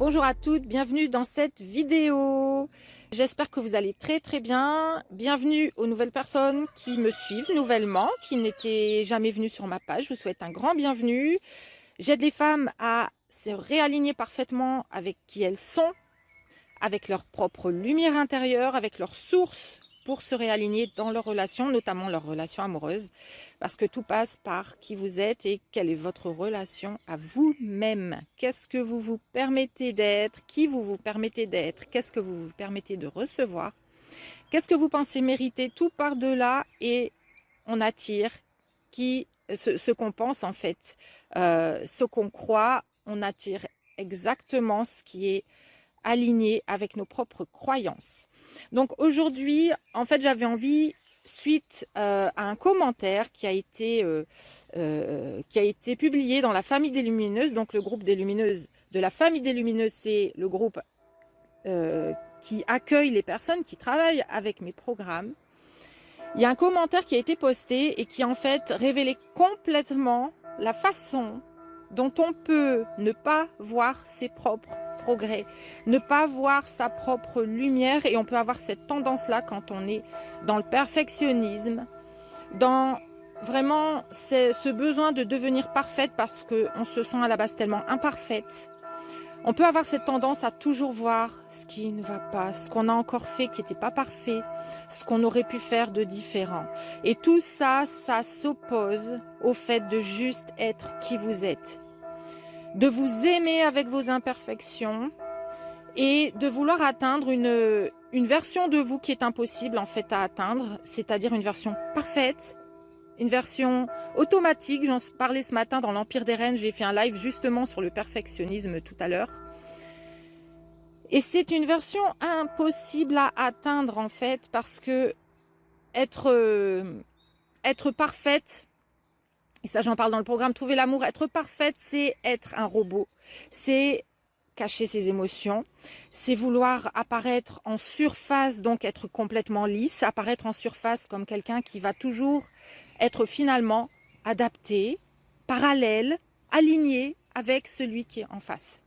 Bonjour à toutes, bienvenue dans cette vidéo. J'espère que vous allez très bien. Bienvenue aux nouvelles personnes qui me suivent nouvellement, qui n'étaient jamais venues sur ma page. Je vous souhaite un grand bienvenue. J'aide les femmes à se réaligner parfaitement avec qui elles sont, avec leur propre lumière intérieure, avec leur source, pour se réaligner dans leurs relations, notamment leurs relations amoureuses, parce que tout passe par qui vous êtes et quelle est votre relation à vous-même. Qu'est-ce que vous vous permettez d'être, qui vous vous permettez d'être, qu'est-ce que vous vous permettez de recevoir, qu'est-ce que vous pensez mériter, tout par-delà, et on attire ce qu'on pense en fait, ce qu'on croit, on attire exactement ce qui est aligné avec nos propres croyances. Donc aujourd'hui, en fait, j'avais envie, suite à un commentaire qui a été publié dans la famille des Lumineuses, donc le groupe des Lumineuses de la famille des Lumineuses, c'est le groupe qui accueille les personnes qui travaillent avec mes programmes. Il y a un commentaire qui a été posté et qui en fait révélait complètement la façon dont on peut ne pas voir ses propres progrès, ne pas voir sa propre lumière, et on peut avoir cette tendance-là quand on est dans le perfectionnisme, dans vraiment ce besoin de devenir parfaite parce qu'on se sent à la base tellement imparfaite. On peut avoir cette tendance à toujours voir ce qui ne va pas, ce qu'on a encore fait qui n'était pas parfait, ce qu'on aurait pu faire de différent. Et tout ça, ça s'oppose au fait de juste être qui vous êtes, de vous aimer avec vos imperfections et de vouloir atteindre une version de vous qui est impossible en fait à atteindre, c'est-à-dire une version parfaite, une version automatique. J'en parlais ce matin dans l'Empire des Reines, j'ai fait un live justement sur le perfectionnisme tout à l'heure. Et c'est une version impossible à atteindre en fait, parce que être parfaite, et ça j'en parle dans le programme Trouver l'amour, être parfaite c'est être un robot, c'est cacher ses émotions, c'est vouloir apparaître en surface, donc être complètement lisse, apparaître en surface comme quelqu'un qui va toujours être finalement adapté, parallèle, aligné avec celui qui est en face,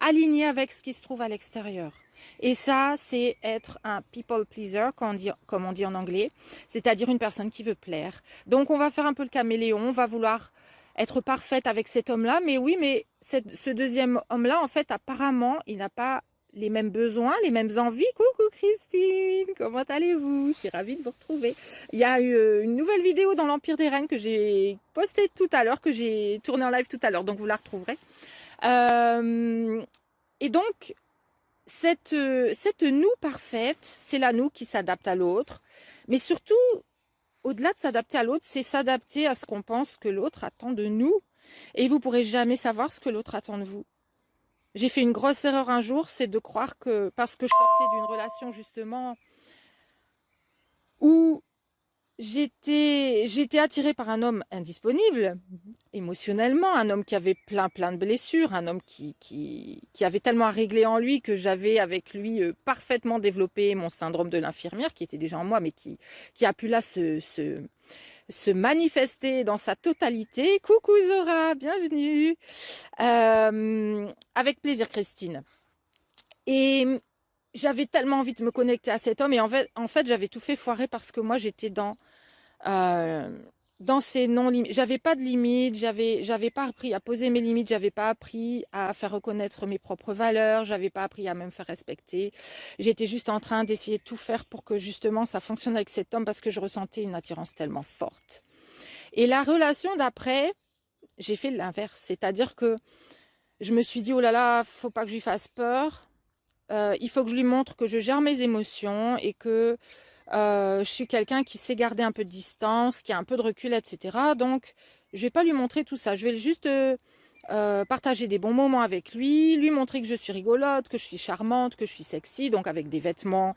aligné avec ce qui se trouve à l'extérieur. Et ça, c'est être un people pleaser, comme on dit en anglais, c'est-à-dire une personne qui veut plaire. Donc on va faire un peu le caméléon, on va vouloir être parfaite avec cet homme-là, mais oui, mais ce deuxième homme-là, en fait, apparemment, il n'a pas les mêmes besoins, les mêmes envies. Coucou Christine, comment allez-vous? Je suis ravie de vous retrouver. Il y a eu une nouvelle vidéo dans l'Empire des Reines que j'ai postée tout à l'heure, que j'ai tournée en live tout à l'heure, donc vous la retrouverez. Et donc, cette nous parfaite, c'est la nous qui s'adapte à l'autre, mais surtout, au-delà de s'adapter à l'autre, c'est s'adapter à ce qu'on pense que l'autre attend de nous. Et vous ne pourrez jamais savoir ce que l'autre attend de vous. J'ai fait une grosse erreur un jour, c'est de croire que parce que je sortais d'une relation justement où j'étais attirée par un homme indisponible émotionnellement, un homme qui avait plein de blessures, un homme qui avait tellement à régler en lui que j'avais avec lui parfaitement développé mon syndrome de l'infirmière qui était déjà en moi, mais qui a pu là se manifester dans sa totalité. Coucou Zora, bienvenue. Avec plaisir Christine. Et j'avais tellement envie de me connecter à cet homme, et en fait j'avais tout fait foirer parce que moi j'étais dans ces non-limites. J'avais pas de limites, j'avais pas appris à poser mes limites, j'avais pas appris à faire reconnaître mes propres valeurs, j'avais pas appris à me faire respecter. J'étais juste en train d'essayer de tout faire pour que justement ça fonctionne avec cet homme, parce que je ressentais une attirance tellement forte. Et la relation d'après, j'ai fait l'inverse, c'est-à-dire que je me suis dit, oh là là, faut pas que je lui fasse peur, il faut que je lui montre que je gère mes émotions et que je suis quelqu'un qui sait garder un peu de distance, qui a un peu de recul, etc. Donc, je ne vais pas lui montrer tout ça. Je vais juste partager des bons moments avec lui montrer que je suis rigolote, que je suis charmante, que je suis sexy, donc avec des vêtements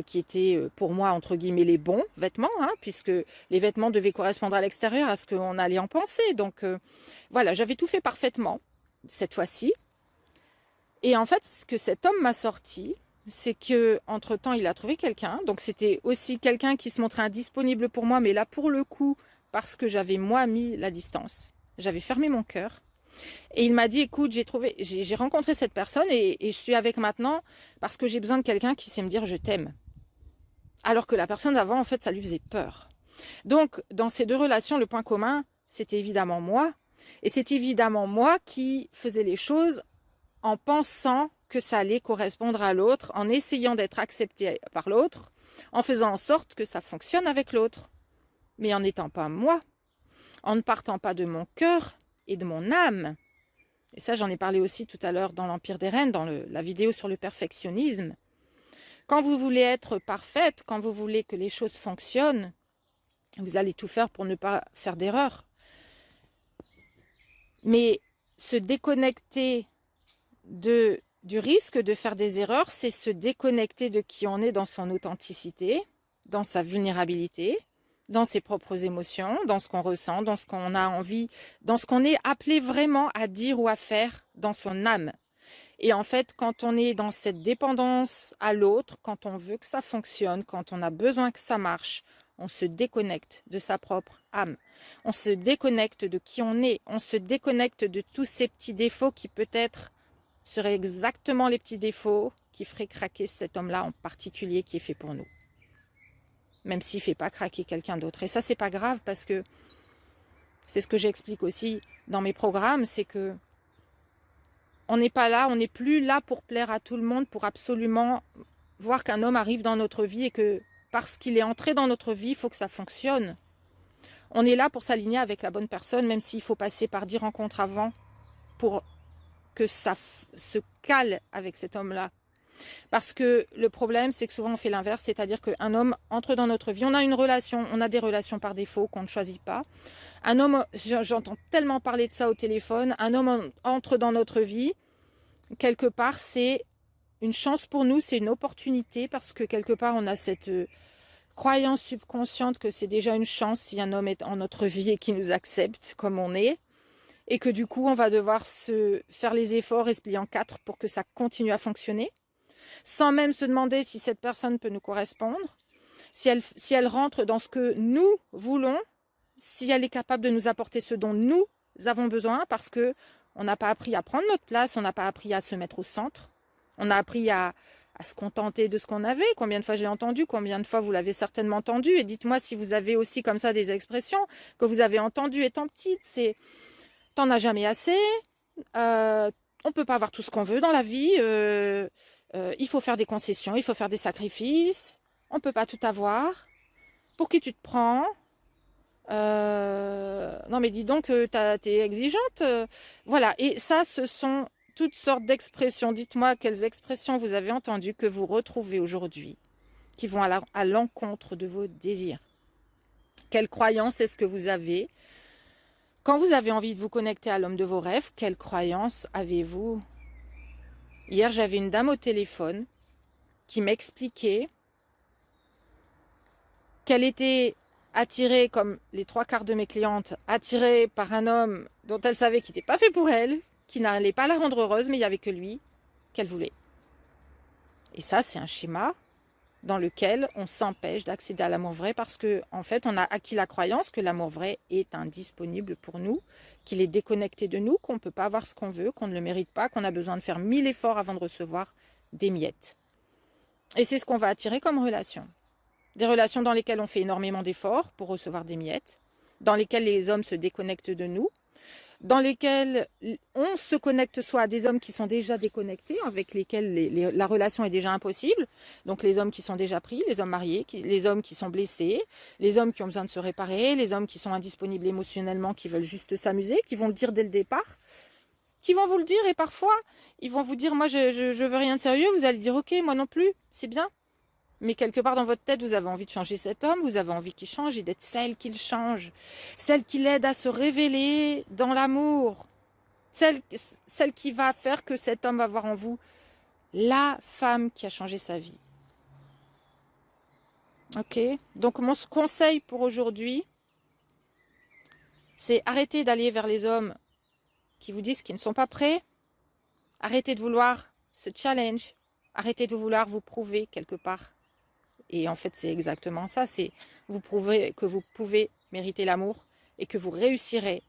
qui étaient pour moi, entre guillemets, les bons vêtements, hein, puisque les vêtements devaient correspondre à l'extérieur, à ce qu'on allait en penser. Donc, voilà, j'avais tout fait parfaitement cette fois-ci. Et en fait, ce que cet homme m'a sorti, c'est que entre-temps, il a trouvé quelqu'un. Donc, c'était aussi quelqu'un qui se montrait indisponible pour moi, mais là, pour le coup, parce que j'avais, moi, mis la distance. J'avais fermé mon cœur. Et il m'a dit, écoute, j'ai rencontré cette personne et je suis avec maintenant parce que j'ai besoin de quelqu'un qui sait me dire je t'aime. Alors que la personne d'avant, en fait, ça lui faisait peur. Donc, dans ces deux relations, le point commun, c'était évidemment moi. Et c'est évidemment moi qui faisais les choses en pensant que ça allait correspondre à l'autre, en essayant d'être accepté par l'autre, en faisant en sorte que ça fonctionne avec l'autre. Mais en n'étant pas moi, en ne partant pas de mon cœur et de mon âme. Et ça, j'en ai parlé aussi tout à l'heure dans l'Empire des Reines, dans la vidéo sur le perfectionnisme. Quand vous voulez être parfaite, quand vous voulez que les choses fonctionnent, vous allez tout faire pour ne pas faire d'erreur. Mais se déconnecter du risque de faire des erreurs, c'est se déconnecter de qui on est dans son authenticité, dans sa vulnérabilité, dans ses propres émotions, dans ce qu'on ressent, dans ce qu'on a envie, dans ce qu'on est appelé vraiment à dire ou à faire dans son âme. Et en fait, quand on est dans cette dépendance à l'autre, quand on veut que ça fonctionne, quand on a besoin que ça marche, on se déconnecte de sa propre âme. On se déconnecte de qui on est. On se déconnecte de tous ces petits défauts qui peut-être seraient exactement les petits défauts qui feraient craquer cet homme-là en particulier qui est fait pour nous. Même s'il ne fait pas craquer quelqu'un d'autre. Et ça, c'est pas grave parce que c'est ce que j'explique aussi dans mes programmes, c'est que on n'est pas là, on n'est plus là pour plaire à tout le monde, pour absolument voir qu'un homme arrive dans notre vie et que parce qu'il est entré dans notre vie, il faut que ça fonctionne. On est là pour s'aligner avec la bonne personne, même s'il faut passer par 10 rencontres avant pour que ça se cale avec cet homme-là. Parce que le problème, c'est que souvent on fait l'inverse, c'est-à-dire qu'un homme entre dans notre vie, on a une relation, on a des relations par défaut qu'on ne choisit pas. Un homme, j'entends tellement parler de ça au téléphone, un homme entre dans notre vie, quelque part c'est une chance pour nous, c'est une opportunité parce que quelque part on a cette croyance subconsciente que c'est déjà une chance si un homme est en notre vie et qu'il nous accepte comme on est. Et que du coup on va devoir se faire les efforts et se plier en quatre pour que ça continue à fonctionner. Sans même se demander si cette personne peut nous correspondre, si elle rentre dans ce que nous voulons, si elle est capable de nous apporter ce dont nous avons besoin, parce qu'on n'a pas appris à prendre notre place, on n'a pas appris à se mettre au centre, on a appris à se contenter de ce qu'on avait. Combien de fois je l'ai entendu, combien de fois vous l'avez certainement entendu, et dites-moi si vous avez aussi comme ça des expressions que vous avez entendues étant petite, c'est « t'en as jamais assez », on ne peut pas avoir tout ce qu'on veut dans la vie, il faut faire des concessions, il faut faire des sacrifices, on ne peut pas tout avoir. Pour qui tu te prends? Non mais dis donc, t'es exigeante. Voilà, et ça, ce sont toutes sortes d'expressions. Dites-moi quelles expressions vous avez entendues que vous retrouvez aujourd'hui, qui vont à l'encontre de vos désirs. Quelle croyance est-ce que vous avez? Quand vous avez envie de vous connecter à l'homme de vos rêves, quelle croyance avez-vous? Hier, j'avais une dame au téléphone qui m'expliquait qu'elle était attirée, comme les 3/4 de mes clientes, attirée par un homme dont elle savait qu'il n'était pas fait pour elle, qui n'allait pas la rendre heureuse, mais il n'y avait que lui qu'elle voulait. Et ça, c'est un schéma dans lequel on s'empêche d'accéder à l'amour vrai parce qu'en fait, on a acquis la croyance que l'amour vrai est indisponible pour nous, qu'il est déconnecté de nous, qu'on ne peut pas avoir ce qu'on veut, qu'on ne le mérite pas, qu'on a besoin de faire 1000 efforts avant de recevoir des miettes. Et c'est ce qu'on va attirer comme relation. Des relations dans lesquelles on fait énormément d'efforts pour recevoir des miettes, dans lesquelles les hommes se déconnectent de nous, dans lesquels on se connecte soit à des hommes qui sont déjà déconnectés, avec lesquels la relation est déjà impossible, donc les hommes qui sont déjà pris, les hommes mariés, les hommes qui sont blessés, les hommes qui ont besoin de se réparer, les hommes qui sont indisponibles émotionnellement, qui veulent juste s'amuser, qui vont le dire dès le départ, qui vont vous le dire et parfois ils vont vous dire « moi je veux rien de sérieux », vous allez dire « ok, moi non plus, c'est bien ». Mais quelque part dans votre tête, vous avez envie de changer cet homme, vous avez envie qu'il change et d'être celle qui le change, celle qui l'aide à se révéler dans l'amour, celle qui va faire que cet homme va voir en vous la femme qui a changé sa vie. Ok? Donc mon conseil pour aujourd'hui, c'est arrêter d'aller vers les hommes qui vous disent qu'ils ne sont pas prêts, arrêtez de vouloir ce challenge, arrêtez de vouloir vous prouver quelque part. Et en fait, c'est exactement ça, c'est vous prouver que vous pouvez mériter l'amour et que vous réussirez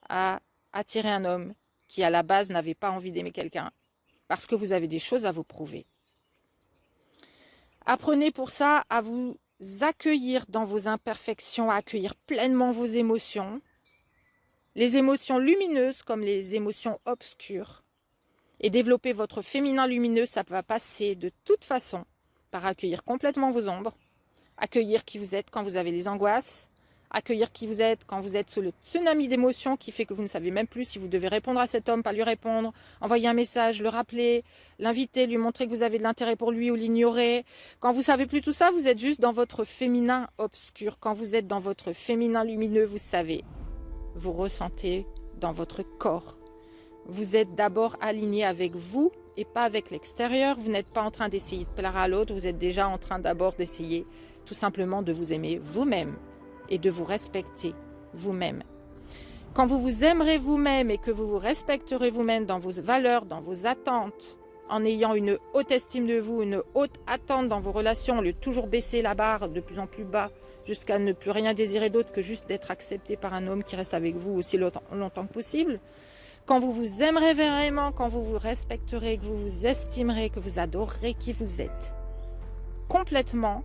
à attirer un homme qui à la base n'avez pas envie d'aimer quelqu'un, parce que vous avez des choses à vous prouver. Apprenez pour ça à vous accueillir dans vos imperfections, à accueillir pleinement vos émotions, les émotions lumineuses comme les émotions obscures. Et développer votre féminin lumineux, ça va passer de toute façon par accueillir complètement vos ombres, accueillir qui vous êtes quand vous avez les angoisses, accueillir qui vous êtes quand vous êtes sous le tsunami d'émotions qui fait que vous ne savez même plus si vous devez répondre à cet homme, pas lui répondre, envoyer un message, le rappeler, l'inviter, lui montrer que vous avez de l'intérêt pour lui ou l'ignorer. Quand vous ne savez plus tout ça, vous êtes juste dans votre féminin obscur. Quand vous êtes dans votre féminin lumineux, vous savez, vous ressentez dans votre corps. Vous êtes d'abord aligné avec vous et pas avec l'extérieur. Vous n'êtes pas en train d'essayer de plaire à l'autre, vous êtes déjà en train d'abord d'essayer tout simplement de vous aimer vous-même et de vous respecter vous-même. Quand vous vous aimerez vous-même et que vous vous respecterez vous-même dans vos valeurs, dans vos attentes, en ayant une haute estime de vous, une haute attente dans vos relations, au lieu de toujours baisser la barre de plus en plus bas jusqu'à ne plus rien désirer d'autre que juste d'être accepté par un homme qui reste avec vous aussi longtemps que possible. Quand vous vous aimerez vraiment, quand vous vous respecterez, que vous vous estimerez, que vous adorerez qui vous êtes, complètement,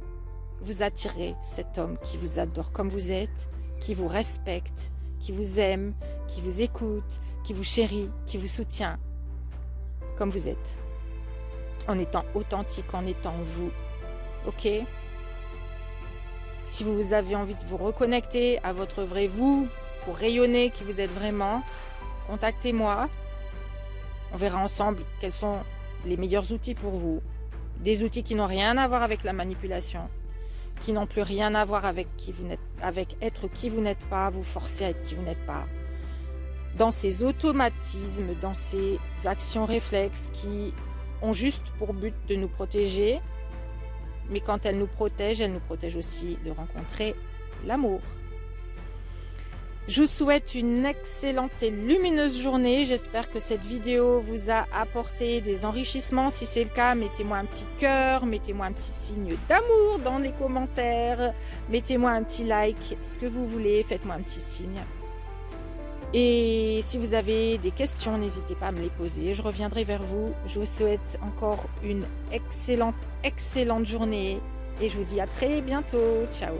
vous attirez cet homme qui vous adore comme vous êtes, qui vous respecte, qui vous aime, qui vous écoute, qui vous chérit, qui vous soutient, comme vous êtes, en étant authentique, en étant vous. Ok ? Si vous avez envie de vous reconnecter à votre vrai vous, pour rayonner qui vous êtes vraiment, contactez-moi. On verra ensemble quels sont les meilleurs outils pour vous. Des outils qui n'ont rien à voir avec la manipulation, qui n'ont plus rien à voir avec qui vous n'êtes, avec être qui vous n'êtes pas, vous forcer à être qui vous n'êtes pas. Dans ces automatismes, dans ces actions réflexes qui ont juste pour but de nous protéger, mais quand elles nous protègent aussi de rencontrer l'amour. Je vous souhaite une excellente et lumineuse journée. J'espère que cette vidéo vous a apporté des enrichissements. Si c'est le cas, mettez-moi un petit cœur, mettez-moi un petit signe d'amour dans les commentaires. Mettez-moi un petit like, ce que vous voulez. Faites-moi un petit signe. Et si vous avez des questions, n'hésitez pas à me les poser. Je reviendrai vers vous. Je vous souhaite encore une excellente journée. Et je vous dis à très bientôt. Ciao.